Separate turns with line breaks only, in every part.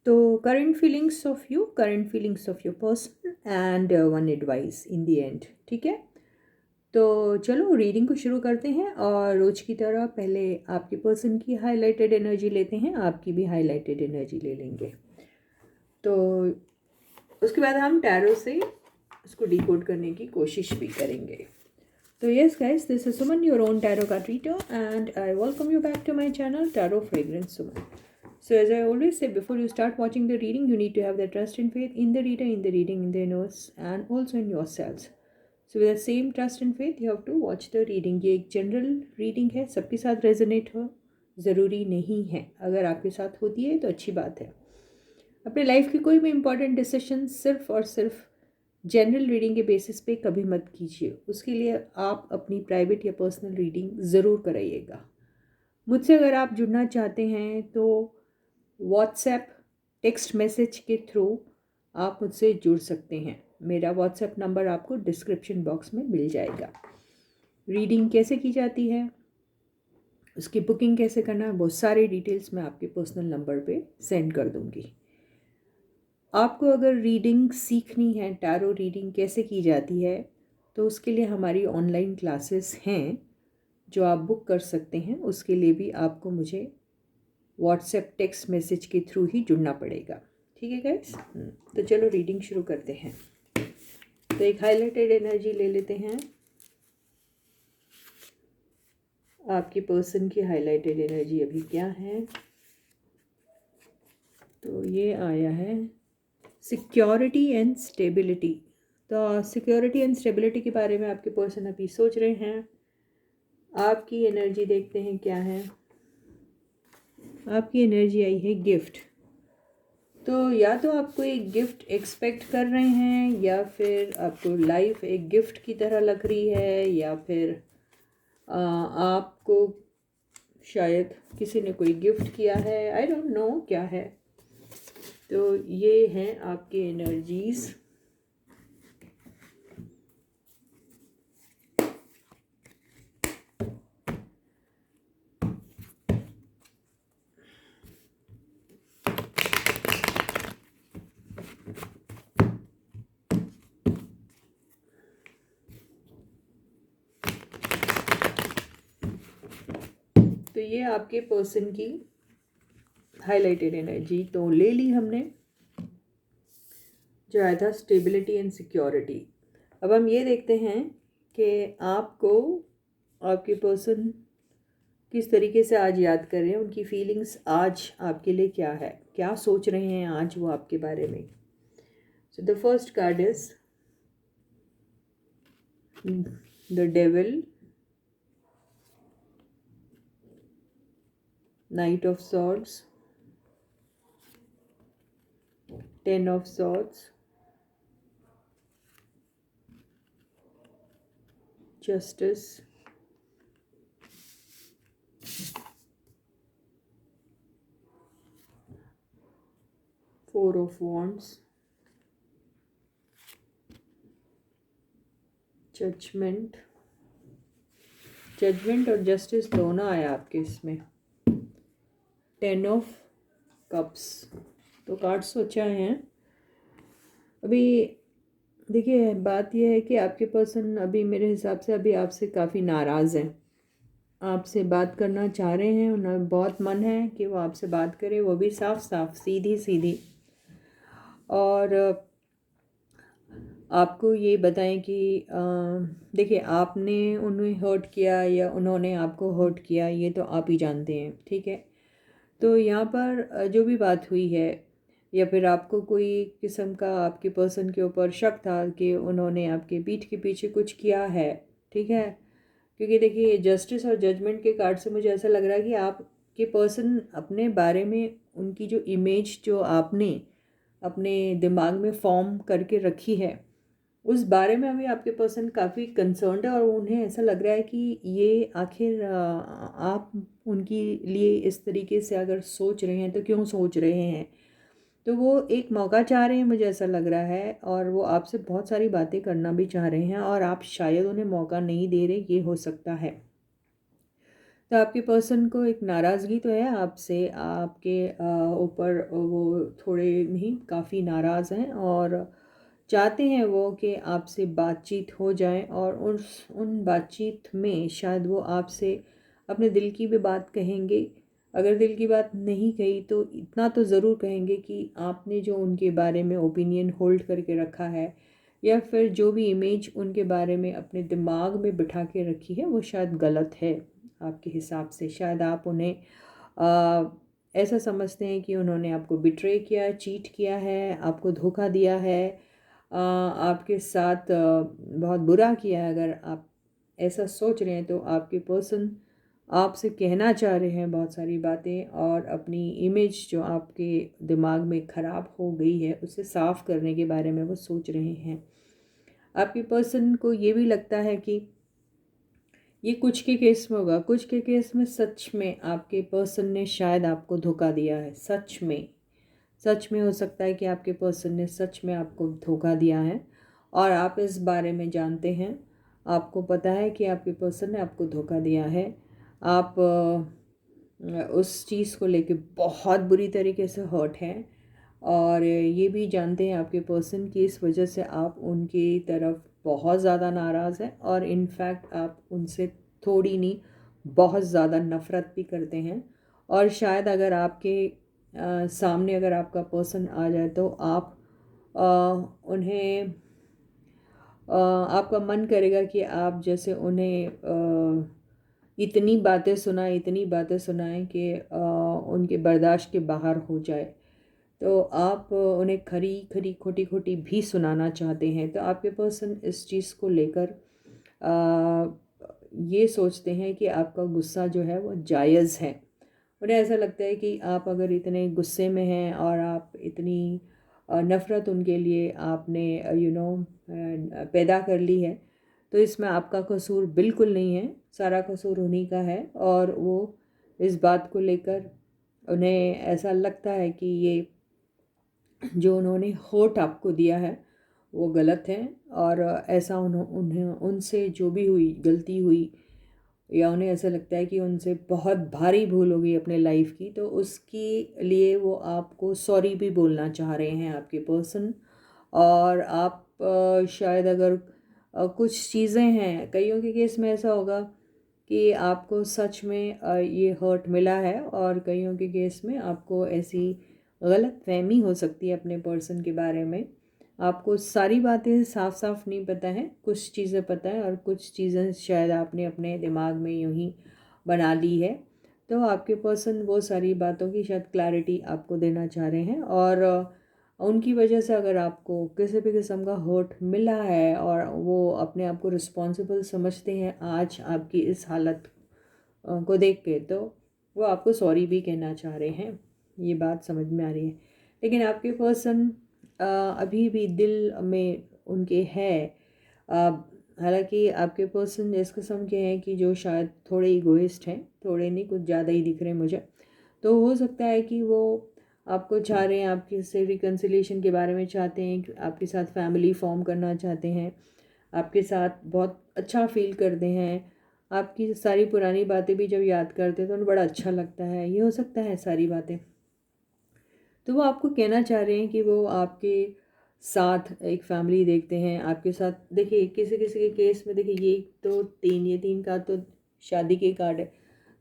तो current feelings of you, current feelings of your person and one advice in the end. ठीक है, तो चलो रीडिंग को शुरू करते हैं। और रोज की तरह पहले आपके पर्सन की हाईलाइटेड एनर्जी लेते हैं, आपकी भी हाईलाइटेड एनर्जी ले लेंगे। तो उसके बाद हम टैरो से उसको डिकोड करने की कोशिश भी करेंगे। So yes guys, this is Suman, your own tarot card reader, and I welcome you back to my channel Tarot Fragrance Suman. So as I always say, before you start watching the reading, you need to have the trust and faith in the reader, in the reading, in the universe, and also in yourselves. So with the same trust and faith, you have to watch the reading. ये एक general reading है, सबके साथ resonate हो ज़रूरी नहीं है। अगर आपके साथ होती है तो अच्छी बात है। अपने लाइफ की कोई भी इंपॉर्टेंट डिसीजन सिर्फ और सिर्फ जनरल रीडिंग के बेसिस पे कभी मत कीजिए। उसके लिए आप अपनी प्राइवेट या पर्सनल रीडिंग ज़रूर कराइएगा। मुझसे अगर आप जुड़ना चाहते हैं तो व्हाट्सएप टेक्स्ट मैसेज के थ्रू आप मुझसे जुड़ सकते हैं। मेरा व्हाट्सएप नंबर आपको डिस्क्रिप्शन बॉक्स में मिल जाएगा। रीडिंग कैसे की जाती है, उसकी बुकिंग कैसे करना है, बहुत सारी डिटेल्स मैं आपके पर्सनल नंबर पे सेंड कर दूँगी। आपको अगर रीडिंग सीखनी है, टैरो रीडिंग कैसे की जाती है, तो उसके लिए हमारी ऑनलाइन क्लासेस हैं जो आप बुक कर सकते हैं। उसके लिए भी आपको मुझे व्हाट्सएप टेक्स्ट मैसेज के थ्रू ही जुड़ना पड़ेगा। ठीक है गाइस, तो चलो रीडिंग शुरू करते हैं। तो एक हाईलाइटेड एनर्जी ले लेते हैं। आपके पर्सन की हाईलाइटेड एनर्जी अभी क्या है? तो ये आया है सिक्योरिटी एंड स्टेबिलिटी। तो सिक्योरिटी एंड स्टेबिलिटी के बारे में आपके पर्सन अभी सोच रहे हैं। आपकी एनर्जी देखते हैं क्या है। आपकी एनर्जी आई है गिफ्ट। तो या तो आपको एक गिफ्ट एक्सपेक्ट कर रहे हैं, या फिर आपको लाइफ एक गिफ्ट की तरह लग रही है, या फिर आपको शायद किसी ने कोई गिफ्ट किया है। आई डोंट नो क्या है। तो ये हैं आपके एनर्जीज़। तो ये आपके पर्सन की हाईलाइटेड एनर्जी तो ले ली हमने, जो आया था स्टेबिलिटी एंड सिक्योरिटी। अब हम ये देखते हैं कि आपको आपके पर्सन किस तरीके से आज याद कर रहे हैं, उनकी फीलिंग्स आज आपके लिए क्या है, क्या सोच रहे हैं आज वो आपके बारे में। So the first card is the devil, Knight of Swords, Ten of Swords, Justice, Four of Wands, Judgment। Judgement और जस्टिस दोनों आया आपके इसमें। Ten of cups. तो कार्ड सोचा हैं। अभी देखिए, बात यह है कि आपके पर्सन अभी मेरे हिसाब से अभी आपसे काफ़ी नाराज़ हैं। आपसे बात करना चाह रहे हैं, उन्हें बहुत मन है कि वो आपसे बात करें, वो भी साफ साफ सीधी सीधी। और आपको ये बताएं कि देखिए, आपने उन्हें हर्ट किया या उन्होंने आपको हर्ट किया, ये तो आप ही जानते हैं। ठीक है, तो यहाँ पर जो भी बात हुई है, या फिर आपको कोई किस्म का आपके पर्सन के ऊपर शक था कि उन्होंने आपके पीठ के पीछे कुछ किया है। ठीक है, क्योंकि देखिए जस्टिस और जजमेंट के कार्ड से मुझे ऐसा लग रहा है कि आपके पर्सन अपने बारे में, उनकी जो इमेज जो आपने अपने दिमाग में फॉर्म करके रखी है, उस बारे में अभी आपके पर्सन काफ़ी कंसर्न्ड है। और उन्हें ऐसा लग रहा है कि ये आखिर आप उनके लिए इस तरीके से अगर सोच रहे हैं तो क्यों सोच रहे हैं। तो वो एक मौका चाह रहे हैं, मुझे ऐसा लग रहा है, और वो आपसे बहुत सारी बातें करना भी चाह रहे हैं, और आप शायद उन्हें मौका नहीं दे रहे, ये हो सकता है। तो आपके पर्सन को एक नाराज़गी तो है आपसे, आपके ऊपर वो थोड़े नहीं काफ़ी नाराज़ हैं और चाहते हैं वो कि आपसे बातचीत हो जाए और उन बातचीत में शायद वो आपसे अपने दिल की भी बात कहेंगे। अगर दिल की बात नहीं कही तो इतना तो ज़रूर कहेंगे कि आपने जो उनके बारे में ओपिनियन होल्ड करके रखा है या फिर जो भी इमेज उनके बारे में अपने दिमाग में बिठा के रखी है वो शायद गलत है आपके हिसाब से। शायद आप उन्हें अ, ऐसा समझते हैं कि उन्होंने आपको बिट्रे किया, चीट किया है, आपको धोखा दिया है, आपके साथ बहुत बुरा किया है। अगर आप ऐसा सोच रहे हैं तो आपके पर्सन आपसे कहना चाह रहे हैं बहुत सारी बातें और अपनी इमेज जो आपके दिमाग में ख़राब हो गई है उसे साफ़ करने के बारे में वो सोच रहे हैं। आपके पर्सन को ये भी लगता है कि ये कुछ के केस में होगा, कुछ के केस में सच में आपके पर्सन ने शायद आपको धोखा दिया है। सच में हो सकता है कि आपके पर्सन ने सच में आपको धोखा दिया है और आप इस बारे में जानते हैं। आपको पता है कि आपके पर्सन ने आपको धोखा दिया है। आप उस चीज़ को लेके बहुत बुरी तरीके से हर्ट हैं और ये भी जानते हैं आपके पर्सन की इस वजह से आप उनकी तरफ बहुत ज़्यादा नाराज़ हैं और इनफैक्ट आप उनसे थोड़ी नहीं बहुत ज़्यादा नफ़रत भी करते हैं। और शायद अगर आपके सामने अगर आपका पर्सन आ जाए तो आप उन्हें आपका मन करेगा कि आप जैसे उन्हें इतनी बातें सुनाएं कि उनके बर्दाश्त के बाहर हो जाए। तो आप उन्हें खरी खरी खोटी खोटी भी सुनाना चाहते हैं। तो आपके पर्सन इस चीज़ को लेकर ये सोचते हैं कि आपका गुस्सा जो है वो जायज़ है। उन्हें ऐसा लगता है कि आप अगर इतने गुस्से में हैं और आप इतनी नफ़रत उनके लिए आपने पैदा कर ली है तो इसमें आपका कसूर बिल्कुल नहीं है, सारा कसूर उन्हीं का है। और वो इस बात को लेकर उन्हें ऐसा लगता है कि ये जो उन्होंने होठ आपको दिया है वो गलत है और ऐसा उन्हें उनसे जो भी हुई गलती हुई या उन्हें ऐसा लगता है कि उनसे बहुत भारी भूल हो गई अपने लाइफ की तो उसके लिए वो आपको सॉरी भी बोलना चाह रहे हैं आपके पर्सन। और आप शायद अगर कुछ चीज़ें हैं, कईयों के केस में ऐसा होगा कि आपको सच में ये हर्ट मिला है और कईयों के केस में आपको ऐसी गलत फहमी हो सकती है अपने पर्सन के बारे में। आपको सारी बातें साफ साफ नहीं पता है, कुछ चीज़ें पता है और कुछ चीज़ें शायद आपने अपने दिमाग में यूं ही बना ली है। तो आपके पर्सन वो सारी बातों की शायद क्लैरिटी आपको देना चाह रहे हैं और उनकी वजह से अगर आपको किसी भी किस्म का हर्ट मिला है और वो अपने आप को रिस्पॉन्सिबल समझते हैं आज आपकी इस हालत को देख के तो वो आपको सॉरी भी कहना चाह रहे हैं। ये बात समझ में आ रही है। लेकिन आपके पर्सन अभी भी दिल में उनके है। हालांकि आपके पर्सन इस किस्म के हैं कि जो शायद थोड़े इगोइस्ट हैं, थोड़े नहीं कुछ ज़्यादा ही दिख रहे हैं मुझे। तो हो सकता है कि वो आपको चाह रहे हैं, आपके से रिकन्सिलेशन के बारे में चाहते हैं, आपके साथ फैमिली फॉर्म करना चाहते हैं, आपके साथ बहुत अच्छा फील करते हैं। आपकी सारी पुरानी बातें भी जब याद करते हैं तो उन्हें बड़ा अच्छा लगता है। ये हो सकता है सारी बातें। तो वो आपको कहना चाह रहे हैं कि वो आपके साथ एक फैमिली देखते हैं, आपके साथ देखिए किसी किसी के केस में देखिए ये तीन का तो शादी के कार्ड है।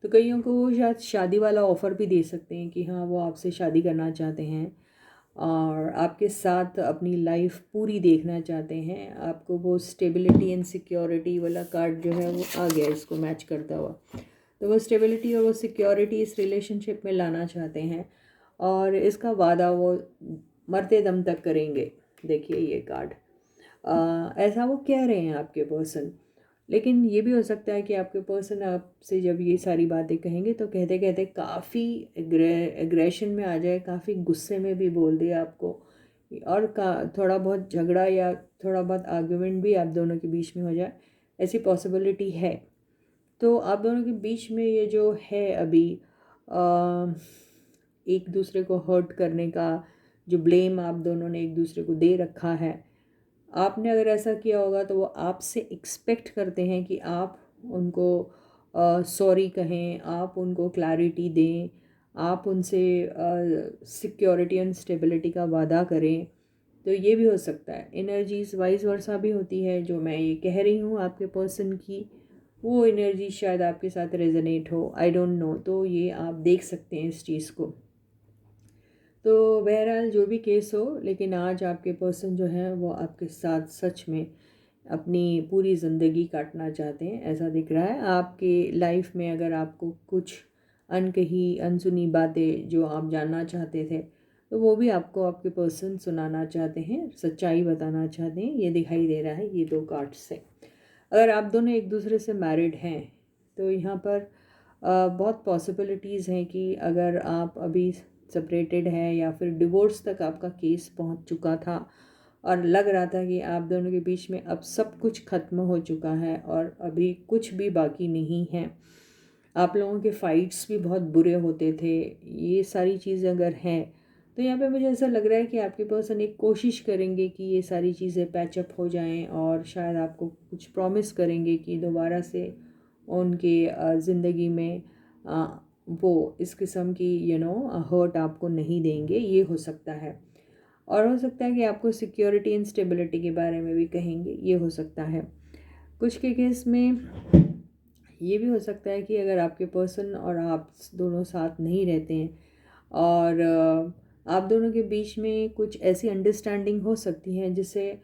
तो कईयों को वो शायद शादी वाला ऑफ़र भी दे सकते हैं कि हाँ वो आपसे शादी करना चाहते हैं और आपके साथ अपनी लाइफ पूरी देखना चाहते हैं। आपको वो स्टेबिलिटी एंड सिक्योरिटी वाला कार्ड जो है वो आ गया इसको मैच करता हुआ। तो वो स्टेबिलिटी और वो सिक्योरिटी इस रिलेशनशिप में लाना चाहते हैं और इसका वादा वो मरते दम तक करेंगे। देखिए ये कार्ड ऐसा वो कह रहे हैं आपके पर्सन। लेकिन ये भी हो सकता है कि आपके पर्सन आपसे जब ये सारी बातें कहेंगे तो कहते कहते काफ़ी एग्रेशन में आ जाए, काफ़ी गुस्से में भी बोल दे आपको और थोड़ा बहुत झगड़ा या थोड़ा बहुत आर्गुमेंट भी आप दोनों के बीच में हो जाए, ऐसी पॉसिबिलिटी है। तो आप दोनों के बीच में ये जो है अभी एक दूसरे को हर्ट करने का जो ब्लेम आप दोनों ने एक दूसरे को दे रखा है, आपने अगर ऐसा किया होगा तो वो आपसे एक्सपेक्ट करते हैं कि आप उनको सॉरी कहें, आप उनको क्लैरिटी दें, आप उनसे सिक्योरिटी एंड स्टेबिलिटी का वादा करें। तो ये भी हो सकता है। एनर्जीज वाइस वर्सा भी होती है। जो मैं ये कह रही हूँ आपके पर्सन की, वो एनर्जी शायद आपके साथ रेजोनेट हो, आई डोंट नो। तो ये आप देख सकते हैं इस चीज़ को। तो बहरहाल जो भी केस हो, लेकिन आज आपके पर्सन जो है वो आपके साथ सच में अपनी पूरी ज़िंदगी काटना चाहते हैं, ऐसा दिख रहा है। आपके लाइफ में अगर आपको कुछ अनकही अनसुनी बातें जो आप जानना चाहते थे, तो वो भी आपको आपके पर्सन सुनाना चाहते हैं, सच्चाई बताना चाहते हैं। ये दिखाई दे रहा है ये 2 कार्ड से। अगर आप दोनों एक दूसरे से मैरिड हैं, तो यहाँ पर बहुत पॉसिबिलिटीज़ हैं कि अगर आप अभी सेपरेटेड है या फिर डिवोर्स तक आपका केस पहुंच चुका था और लग रहा था कि आप दोनों के बीच में अब सब कुछ ख़त्म हो चुका है और अभी कुछ भी बाकी नहीं है, आप लोगों के फाइट्स भी बहुत बुरे होते थे, ये सारी चीज़ें अगर हैं, तो यहाँ पे मुझे ऐसा लग रहा है कि आपके पर्सन एक कोशिश करेंगे कि ये सारी चीज़ें पैचअप हो जाएं और शायद आपको कुछ प्रॉमिस करेंगे कि दोबारा से उनके ज़िंदगी में वो इस किस्म की हर्ट आपको नहीं देंगे। ये हो सकता है। और हो सकता है कि आपको सिक्योरिटी एंड स्टेबिलिटी के बारे में भी कहेंगे, ये हो सकता है। कुछ के केस में ये भी हो सकता है कि अगर आपके पर्सन और आप दोनों साथ नहीं रहते हैं और आप दोनों के बीच में कुछ ऐसी अंडरस्टैंडिंग हो सकती है जिससे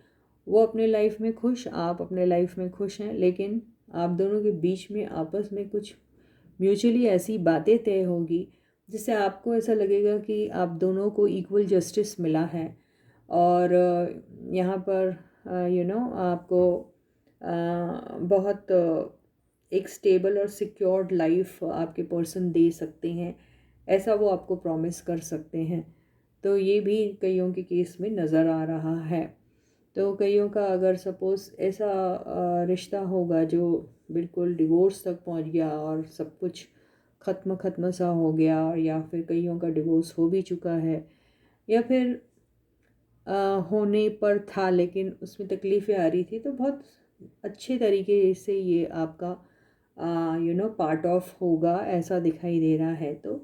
वो अपने लाइफ में खुश, आप अपने लाइफ में खुश हैं, लेकिन आप दोनों के बीच में आपस में कुछ म्यूचुअली ऐसी बातें तय होगी जिससे आपको ऐसा लगेगा कि आप दोनों को इक्वल जस्टिस मिला है और यहाँ पर आपको बहुत एक स्टेबल और सिक्योर्ड लाइफ आपके पर्सन दे सकते हैं, ऐसा वो आपको प्रॉमिस कर सकते हैं। तो ये भी कईयों के केस में नज़र आ रहा है। तो कईयों का अगर सपोज़ ऐसा रिश्ता होगा जो बिल्कुल डिवोर्स तक पहुंच गया और सब कुछ ख़त्म सा हो गया, या फिर कईयों का डिवोर्स हो भी चुका है, या फिर होने पर था लेकिन उसमें तकलीफ़ें आ रही थी, तो बहुत अच्छे तरीके से ये आपका पार्ट ऑफ होगा, ऐसा दिखाई दे रहा है। तो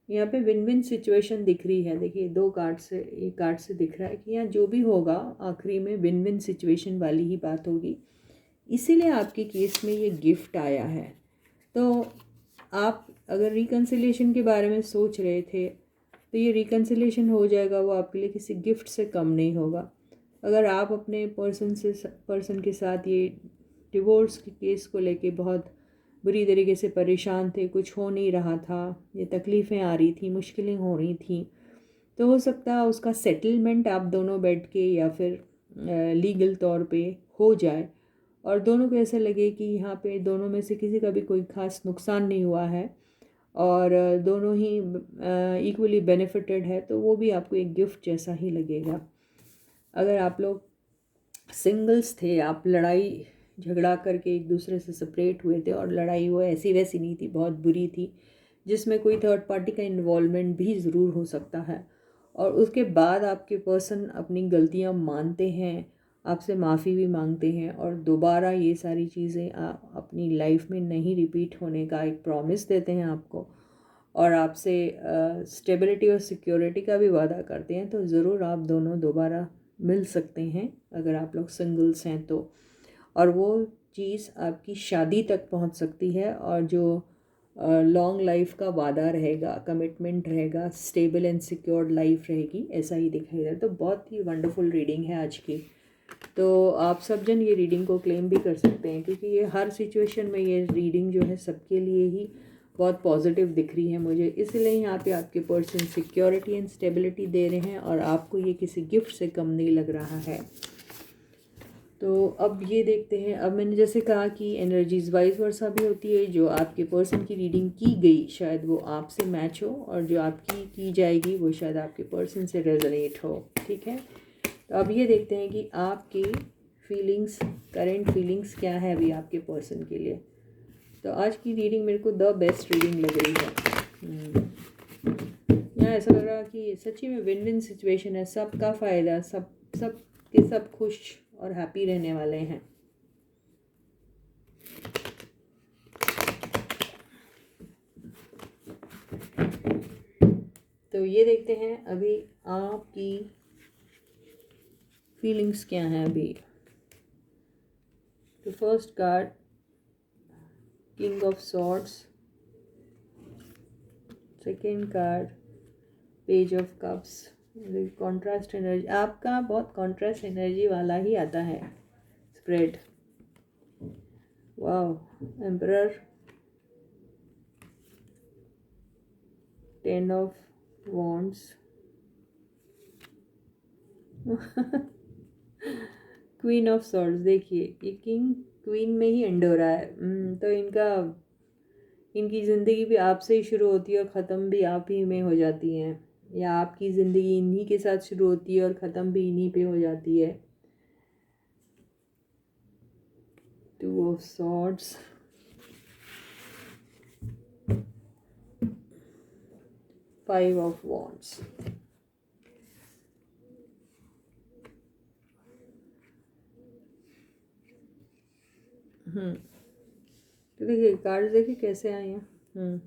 यहाँ पे विन विन सिचुएशन दिख रही है। देखिए 2 कार्ड से, एक कार्ड से दिख रहा है कि यहाँ जो भी होगा आखिरी में विन विन सिचुएशन वाली ही बात होगी, इसीलिए आपके केस में ये गिफ्ट आया है। तो आप अगर रिकन्सिलेशन के बारे में सोच रहे थे, तो ये रिकन्सिलेशन हो जाएगा, वो आपके लिए किसी गिफ्ट से कम नहीं होगा। अगर आप अपने पर्सन के साथ ये डिवोर्स के केस को लेके बहुत बुरी तरीके से परेशान थे, कुछ हो नहीं रहा था, ये तकलीफ़ें आ रही थी, मुश्किलें हो रही थी, तो हो सकता है उसका सेटलमेंट आप दोनों बैठ के या फिर लीगल तौर पे हो जाए और दोनों को ऐसा लगे कि यहाँ पे दोनों में से किसी का भी कोई ख़ास नुकसान नहीं हुआ है और दोनों ही इक्वली बेनिफिटेड है, तो वो भी आपको एक गिफ्ट जैसा ही लगेगा। अगर आप लोग सिंगल्स थे, आप लड़ाई झगड़ा करके एक दूसरे से सेपरेट हुए थे और लड़ाई वो ऐसी वैसी नहीं थी, बहुत बुरी थी, जिसमें कोई थर्ड पार्टी का इन्वॉल्वमेंट भी ज़रूर हो सकता है, और उसके बाद आपके पर्सन अपनी गलतियां मानते हैं, आपसे माफ़ी भी मांगते हैं और दोबारा ये सारी चीज़ें अपनी लाइफ में नहीं रिपीट होने का एक प्रॉमिस देते हैं आपको, और आपसे स्टेबिलिटी और सिक्योरिटी का भी वादा करते हैं। तो ज़रूर आप दोनों दोबारा मिल सकते हैं अगर आप लोग सिंगल्स हैं तो, और वो चीज़ आपकी शादी तक पहुंच सकती है और जो लॉन्ग लाइफ का वादा रहेगा, कमिटमेंट रहेगा, स्टेबल एंड सिक्योर्ड लाइफ रहेगी, ऐसा ही दिखाई दे रहा है। तो बहुत ही वंडरफुल रीडिंग है आज की। तो आप सब जन ये रीडिंग को क्लेम भी कर सकते हैं, क्योंकि ये हर सिचुएशन में ये रीडिंग जो है सबके लिए ही बहुत पॉजिटिव दिख रही है मुझे, इसलिए यहाँ पे आपके पर्सन सिक्योरिटी एंड स्टेबिलिटी दे रहे हैं और आपको ये किसी गिफ्ट से कम नहीं लग रहा है। तो अब ये देखते हैं, अब मैंने जैसे कहा कि एनर्जीज वाइज वर्सा भी होती है, जो आपके पर्सन की रीडिंग की गई शायद वो आपसे मैच हो और जो आपकी की जाएगी वो शायद आपके पर्सन से रेजोनेट हो, ठीक है। तो अब ये देखते हैं कि आपकी फीलिंग्स, करंट फीलिंग्स क्या है अभी आपके पर्सन के लिए। तो आज की रीडिंग मेरे को द बेस्ट रीडिंग लग रही है। यहाँ ऐसा लग रहा कि सच्ची में विन विन सिचुएशन है, सबका फ़ायदा, सब खुश और हैप्पी रहने वाले हैं। तो ये देखते हैं अभी आपकी फीलिंग्स क्या हैं अभी। तो first card king of swords, second card page of cups. Contrast energy आपका बहुत कॉन्ट्रास्ट एनर्जी वाला ही आता है spread. Wow, emperor, ten of wands, queen of swords. देखिए ये किंग क्वीन में ही एंड हो रहा है। तो इनकी ज़िंदगी भी आपसे ही शुरू होती है और ख़त्म भी आप ही में हो जाती है, या आपकी ज़िंदगी इन्हीं के साथ शुरू होती है और ख़त्म भी इन्हीं पे हो जाती है। Two of swords, five of wands. तो देखिए कार्ड्स देखिए कैसे आए हैं।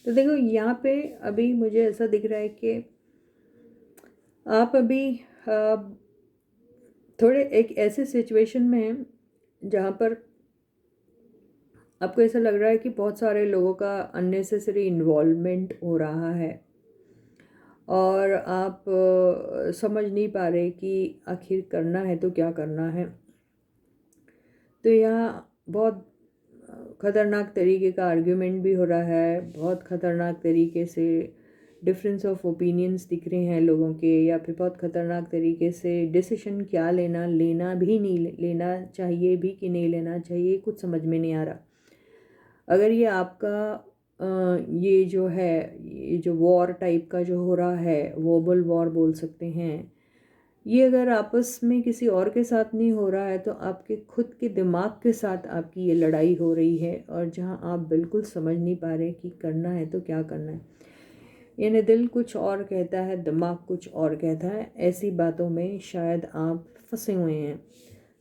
तो देखो यहाँ पे अभी मुझे ऐसा दिख रहा है कि आप अभी थोड़े एक ऐसे सिचुएशन में हैं जहाँ पर आपको ऐसा लग रहा है कि बहुत सारे लोगों का अननेसेसरी इन्वॉल्वमेंट हो रहा है और आप समझ नहीं पा रहे कि आखिर करना है तो क्या करना है। तो यहाँ बहुत ख़तरनाक तरीके का आर्ग्यूमेंट भी हो रहा है, बहुत ख़तरनाक तरीके से डिफरेंस ऑफ ओपिनियंस दिख रहे हैं लोगों के, या फिर बहुत ख़तरनाक तरीके से डिसीशन क्या लेना भी नहीं लेना चाहिए भी कि नहीं लेना चाहिए, कुछ समझ में नहीं आ रहा। अगर ये आपका ये जो है, ये जो वॉर टाइप का जो हो रहा है, वर्बल वॉर बोल सकते हैं, ये अगर आपस में किसी और के साथ नहीं हो रहा है तो आपके खुद के दिमाग के साथ आपकी ये लड़ाई हो रही है, और जहां आप बिल्कुल समझ नहीं पा रहे कि करना है तो क्या करना है। यानी दिल कुछ और कहता है, दिमाग कुछ और कहता है। ऐसी बातों में शायद आप फंसे हुए हैं।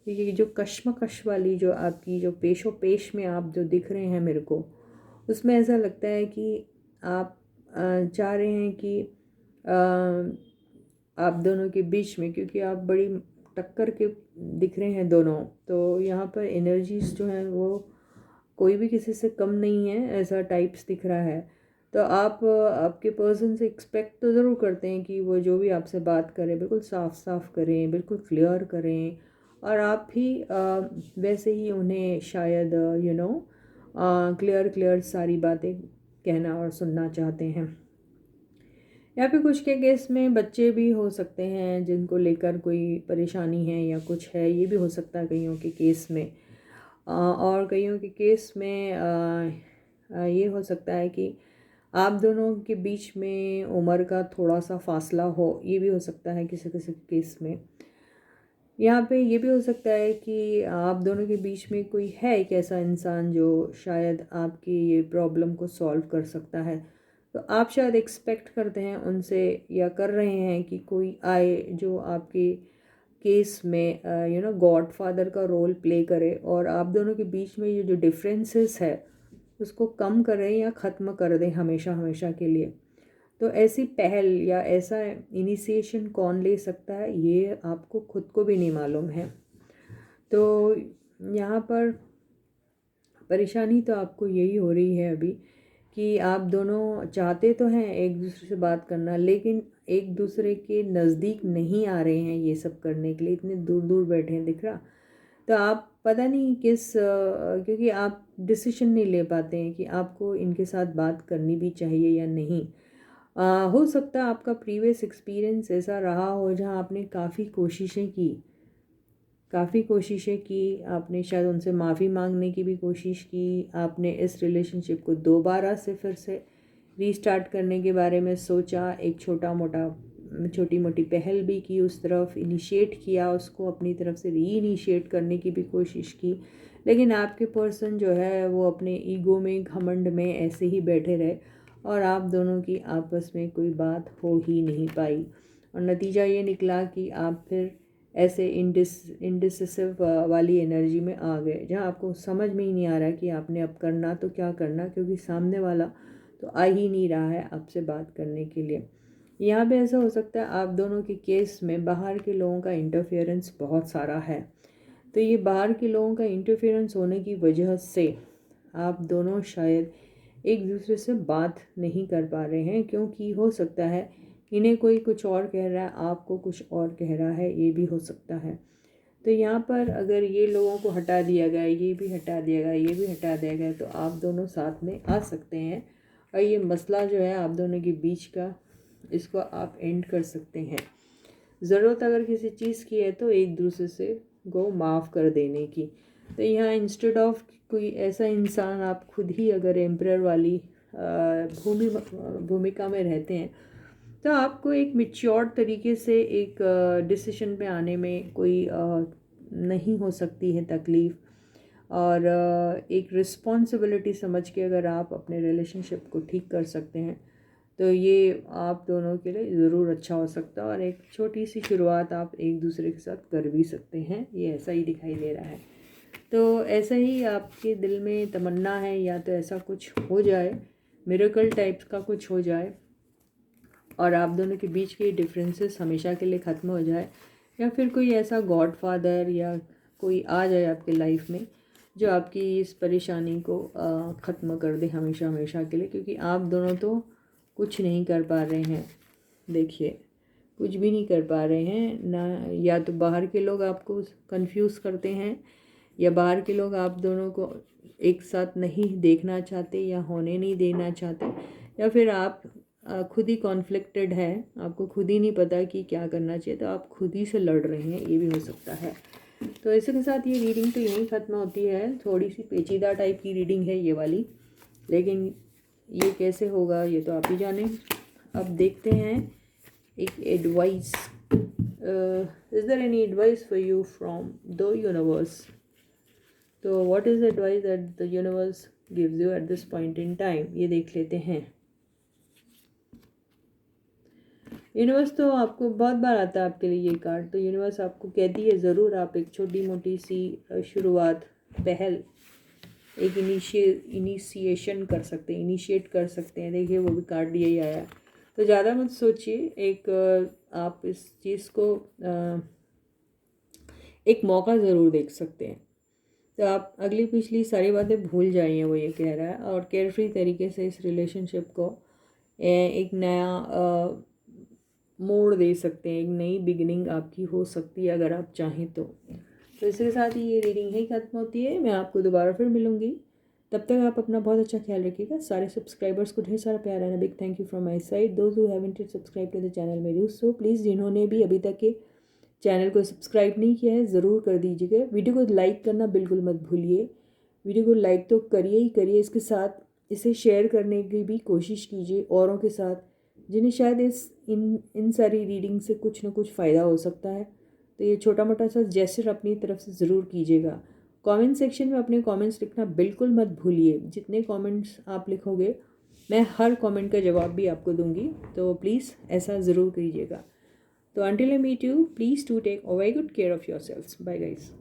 ये जो कश्मकश वाली जो आपकी जो पेशो पेश में आप जो दिख रहे हैं मेरे को, उसमें ऐसा लगता है कि आप चाह रहे हैं कि आप दोनों के बीच में, क्योंकि आप बड़ी टक्कर के दिख रहे हैं दोनों, तो यहाँ पर एनर्जीज जो हैं वो कोई भी किसी से कम नहीं है, ऐसा टाइप्स दिख रहा है। तो आप आपके पर्सन से एक्सपेक्ट तो ज़रूर करते हैं कि वो जो भी आपसे बात करें बिल्कुल साफ साफ करें, बिल्कुल क्लियर करें, और आप भी वैसे ही उन्हें शायद क्लियर सारी बातें कहना और सुनना चाहते हैं। या फिर कुछ के केस में बच्चे भी हो सकते हैं जिनको लेकर कोई परेशानी है या कुछ है, ये भी हो सकता है कईयों के केस में। और कईयों के केस में ये हो सकता है कि आप दोनों के बीच में उम्र का थोड़ा सा फासला हो, ये भी हो सकता है किसी किसी केस में। यहाँ पे ये भी हो सकता है कि आप दोनों के बीच में कोई है एक ऐसा इंसान जो शायद आपकी ये प्रॉब्लम को सॉल्व कर सकता है। तो आप शायद एक्सपेक्ट करते हैं उनसे, या कर रहे हैं कि कोई आए जो आपके केस में गॉड फादर का रोल प्ले करे, और आप दोनों के बीच में ये जो डिफरेंसेस है उसको कम करें या ख़त्म कर दें हमेशा हमेशा के लिए। तो ऐसी पहल या ऐसा इनिशिएशन कौन ले सकता है, ये आपको खुद को भी नहीं मालूम है। तो यहाँ पर परेशानी तो आपको यही हो रही है अभी कि आप दोनों चाहते तो हैं एक दूसरे से बात करना, लेकिन एक दूसरे के नज़दीक नहीं आ रहे हैं ये सब करने के लिए, इतने दूर दूर बैठे हैं दिख रहा। तो आप पता नहीं क्योंकि आप डिसीजन नहीं ले पाते हैं कि आपको इनके साथ बात करनी भी चाहिए या नहीं। हो सकता है आपका प्रीवियस एक्सपीरियंस ऐसा रहा हो जहां आपने काफ़ी कोशिशें की, आपने शायद उनसे माफ़ी मांगने की भी कोशिश की, आपने इस रिलेशनशिप को दोबारा से फिर से रीस्टार्ट करने के बारे में सोचा, एक छोटी मोटी पहल भी की, उस तरफ इनिशिएट किया, उसको अपनी तरफ से री इनिशिएट करने की भी कोशिश की, लेकिन आपके पर्सन जो है वो अपने ईगो में घमंड में ऐसे ही बैठे रहे और आप दोनों की आपस में कोई बात हो ही नहीं पाई। और नतीजा ये निकला कि आप फिर ऐसे इंडिसिसिव वाली एनर्जी में आ गए, जहाँ आपको समझ में ही नहीं आ रहा कि आपने अब करना तो क्या करना, क्योंकि सामने वाला तो आ ही नहीं रहा है आपसे बात करने के लिए। यहाँ पे ऐसा हो सकता है आप दोनों के केस में बाहर के लोगों का इंटरफेरेंस बहुत सारा है। तो ये बाहर के लोगों का इंटरफेरेंस होने की वजह से आप दोनों शायद एक दूसरे से बात नहीं कर पा रहे हैं, क्योंकि हो सकता है इन्हें कोई कुछ और कह रहा है, आपको कुछ और कह रहा है, ये भी हो सकता है। तो यहाँ पर अगर ये लोगों को हटा दिया गया, ये भी हटा दिया गया, ये भी हटा दिया गया, तो आप दोनों साथ में आ सकते हैं और ये मसला जो है आप दोनों के बीच का, इसको आप एंड कर सकते हैं। ज़रूरत अगर किसी चीज़ की है तो एक दूसरे से को माफ़ कर देने की। तो यहाँ इंस्टेड ऑफ कोई ऐसा इंसान, आप खुद ही अगर एम्परर वाली भूमिका में रहते हैं, तो आपको एक मैच्योर तरीके से एक डिसीजन पे आने में कोई नहीं हो सकती है तकलीफ़, और एक रिस्पॉन्सिबिलिटी समझ के अगर आप अपने रिलेशनशिप को ठीक कर सकते हैं तो ये आप दोनों के लिए ज़रूर अच्छा हो सकता है, और एक छोटी सी शुरुआत आप एक दूसरे के साथ कर भी सकते हैं। ये ऐसा ही दिखाई दे रहा है। तो ऐसा ही आपके दिल में तमन्ना है, या तो ऐसा कुछ हो जाए, मिरेकल टाइप्स का कुछ हो जाए और आप दोनों के बीच के डिफरेंसेस हमेशा के लिए ख़त्म हो जाए, या फिर कोई ऐसा गॉड फादर या कोई आ जाए आपके लाइफ में जो आपकी इस परेशानी को ख़त्म कर दे हमेशा हमेशा के लिए, क्योंकि आप दोनों तो कुछ नहीं कर पा रहे हैं। देखिए, कुछ भी नहीं कर पा रहे हैं ना। या तो बाहर के लोग आपको कंफ्यूज करते हैं, या बाहर के लोग आप दोनों को एक साथ नहीं देखना चाहते या होने नहीं देना चाहते, या फिर आप खुद ही कॉन्फ्लिक्टेड है, आपको खुद ही नहीं पता कि क्या करना चाहिए, तो आप खुद ही से लड़ रहे हैं, ये भी हो सकता है। तो इसी के साथ ये रीडिंग तो यहीं ख़त्म होती है। थोड़ी सी पेचीदा टाइप की रीडिंग है ये वाली, लेकिन ये कैसे होगा ये तो आप ही जाने। अब देखते हैं एक advice, is there any advice for you from the universe. तो what is advice that the universe gives you at this point in time, ये देख लेते हैं। यूनिवर्स तो आपको बहुत बार आता है आपके लिए ये कार्ड, तो यूनिवर्स आपको कहती है ज़रूर आप एक छोटी मोटी सी शुरुआत, पहल, एक इनिशिएशन कर सकते हैं, इनिशिएट कर सकते हैं। देखिए वो भी कार्ड यही आया। तो ज़्यादा मत सोचिए, एक आप इस चीज़ को एक मौका ज़रूर देख सकते हैं। तो आप अगली पिछली सारी बातें भूल जाइए, वो ये कह रहा है, और केयरफ्री तरीके से इस रिलेशनशिप को एक नया मोड़ दे सकते हैं, एक नई बिगिनिंग आपकी हो सकती है अगर आप चाहें तो। इसके साथ ही ये रीडिंग ही खत्म होती है। मैं आपको दोबारा फिर मिलूँगी, तब तक आप अपना बहुत अच्छा ख्याल रखिएगा। सारे सब्सक्राइबर्स को ढेर सारा प्यार है, big thank you from my side. Those who haven't yet subscribe to the channel में डू सो प्लीज़। जिन्होंने भी अभी तक के चैनल को सब्सक्राइब नहीं किया है ज़रूर कर दीजिएगा। वीडियो को लाइक करना बिल्कुल मत भूलिए, वीडियो को लाइक तो करिए ही करिए, इसके साथ इसे शेयर करने की भी कोशिश कीजिए औरों के साथ, जिन्हें शायद इन सारी रीडिंग से कुछ ना कुछ फ़ायदा हो सकता है। तो ये छोटा मोटा सा जेस्चर अपनी तरफ से ज़रूर कीजिएगा। कमेंट सेक्शन में अपने कमेंट्स लिखना बिल्कुल मत भूलिए। जितने कमेंट्स आप लिखोगे मैं हर कमेंट का जवाब भी आपको दूंगी, तो प्लीज़ ऐसा ज़रूर कीजिएगा। तो until I meet you, please do take a very good care of yourselves. Bye guys.